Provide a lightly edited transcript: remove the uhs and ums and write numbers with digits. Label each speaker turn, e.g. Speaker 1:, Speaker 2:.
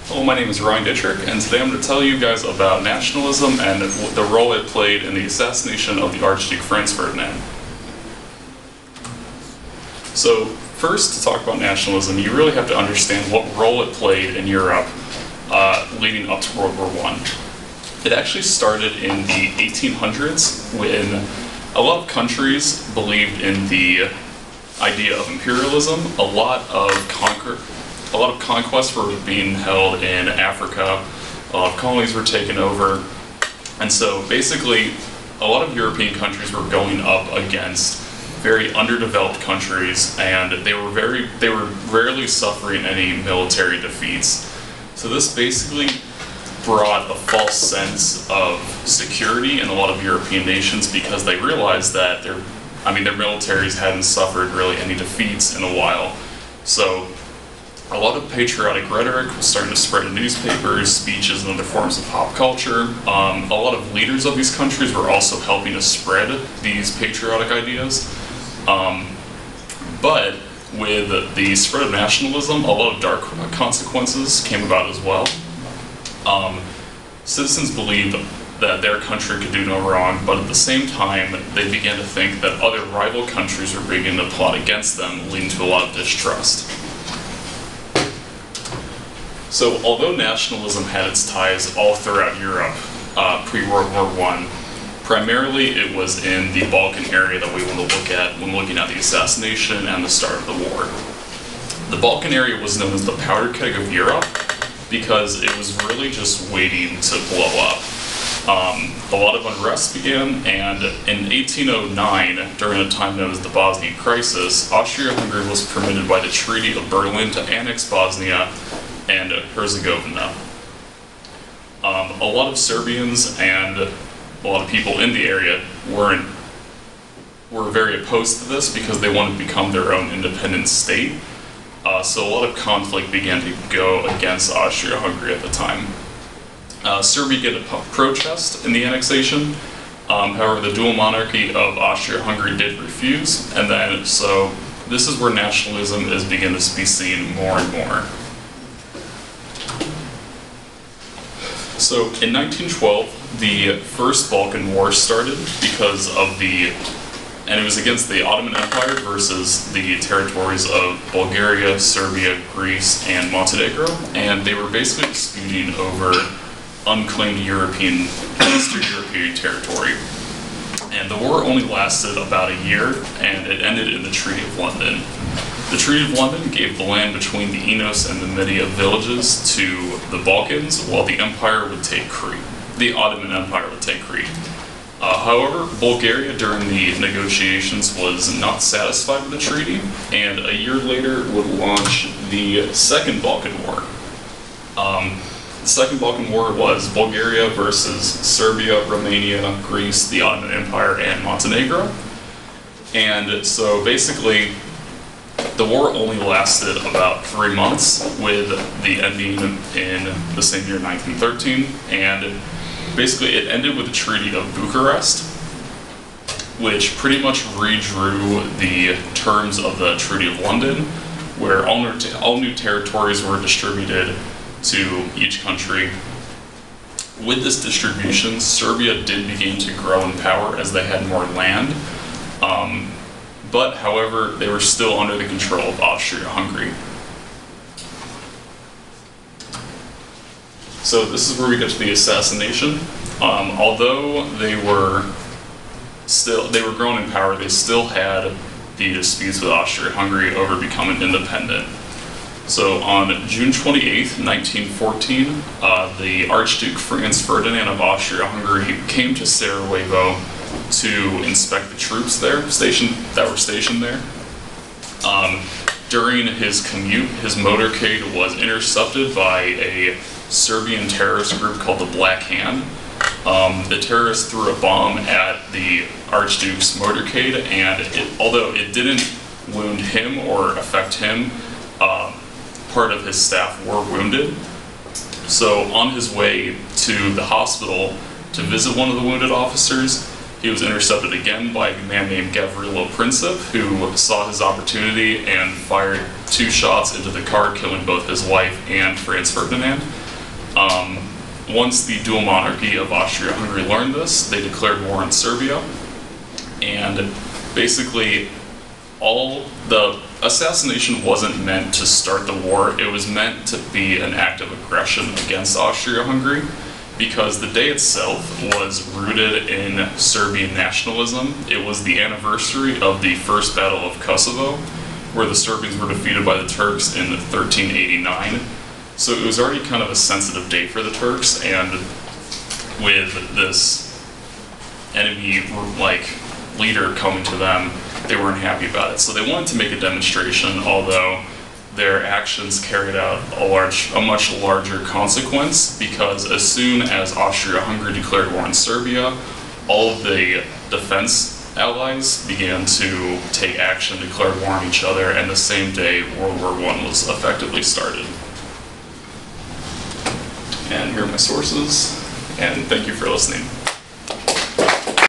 Speaker 1: Hello, my name is Ryan Ditrick, and today I'm going to tell you guys about nationalism and the role it played in the assassination of the Archduke Franz Ferdinand. So, first, to talk about nationalism, you really have to understand what role it played in Europe leading up to World War I. It actually started in the 1800s when a lot of countries believed in the idea of imperialism. A lot of conquests were being held in Africa. A lot of colonies were taken over, and so basically, a lot of European countries were going up against very underdeveloped countries, and they were rarely suffering any military defeats. So this basically brought a false sense of security in a lot of European nations because they realized that their militaries hadn't suffered really any defeats in a while. So a lot of patriotic rhetoric was starting to spread in newspapers, speeches, and other forms of pop culture. A lot of leaders of these countries were also helping to spread these patriotic ideas. But with the spread of nationalism, a lot of dark consequences came about as well. Citizens believed that their country could do no wrong, but at the same time, they began to think that other rival countries were beginning to plot against them, leading to a lot of distrust. So, although nationalism had its ties all throughout Europe pre-World War I, primarily it was in the Balkan area that we want to look at when looking at the assassination and the start of the war. The Balkan area was known as the powder keg of Europe because it was really just waiting to blow up. A lot of unrest began, and in 1809, during a time known as the Bosnian Crisis, Austria-Hungary was permitted by the Treaty of Berlin to annex Bosnia and Herzegovina. A lot of Serbians and a lot of people in the area were very opposed to this because they wanted to become their own independent state. So a lot of conflict began to go against Austria-Hungary at the time. Serbia did a protest in the annexation. However, the dual monarchy of Austria-Hungary did refuse, and then so this is where nationalism is beginning to be seen more and more. So in 1912, the First Balkan War started and it was against the Ottoman Empire versus the territories of Bulgaria, Serbia, Greece, and Montenegro, and they were basically disputing over unclaimed Eastern European territory. And the war only lasted about a year, and it ended in the Treaty of London. The Treaty of London gave the land between the Enos and the Media villages to the Balkans, while the Empire would take Crete. The Ottoman Empire would take Crete. However, Bulgaria during the negotiations was not satisfied with the treaty, and a year later would launch the Second Balkan War. The Second Balkan War was Bulgaria versus Serbia, Romania, Greece, the Ottoman Empire, and Montenegro. And so basically, the war only lasted about 3 months, with the ending in the same year, 1913, and basically it ended with the Treaty of Bucharest, which pretty much redrew the terms of the Treaty of London, where all new territories were distributed to each country. With this distribution, Serbia did begin to grow in power as they had more land, but however, they were still under the control of Austria-Hungary. So this is where we get to the assassination. Although they were growing in power, they still had the disputes with Austria-Hungary over becoming independent. So on June 28th, 1914, the Archduke Franz Ferdinand of Austria-Hungary came to Sarajevo to inspect the troops that were stationed there. During his commute, his motorcade was intercepted by a Serbian terrorist group called the Black Hand. The terrorists threw a bomb at the Archduke's motorcade, and although it didn't wound him or affect him, part of his staff were wounded. So on his way to the hospital to visit one of the wounded officers, He was intercepted again by a man named Gavrilo Princip, who saw his opportunity and fired 2 shots into the car, killing both his wife and Franz Ferdinand. Once the dual monarchy of Austria-Hungary learned this, they declared war on Serbia, and basically the assassination wasn't meant to start the war. It was meant to be an act of aggression against Austria-Hungary, because the day itself was rooted in Serbian nationalism. It was the anniversary of the First Battle of Kosovo, where the Serbians were defeated by the Turks in 1389. So it was already kind of a sensitive day for the Turks, and with this enemy leader coming to them, they weren't happy about it. So they wanted to make a demonstration, although their actions carried out a much larger consequence, because as soon as Austria-Hungary declared war on Serbia, all of the defense allies began to take action, declared war on each other, and the same day World War I was effectively started. And here are my sources, and thank you for listening.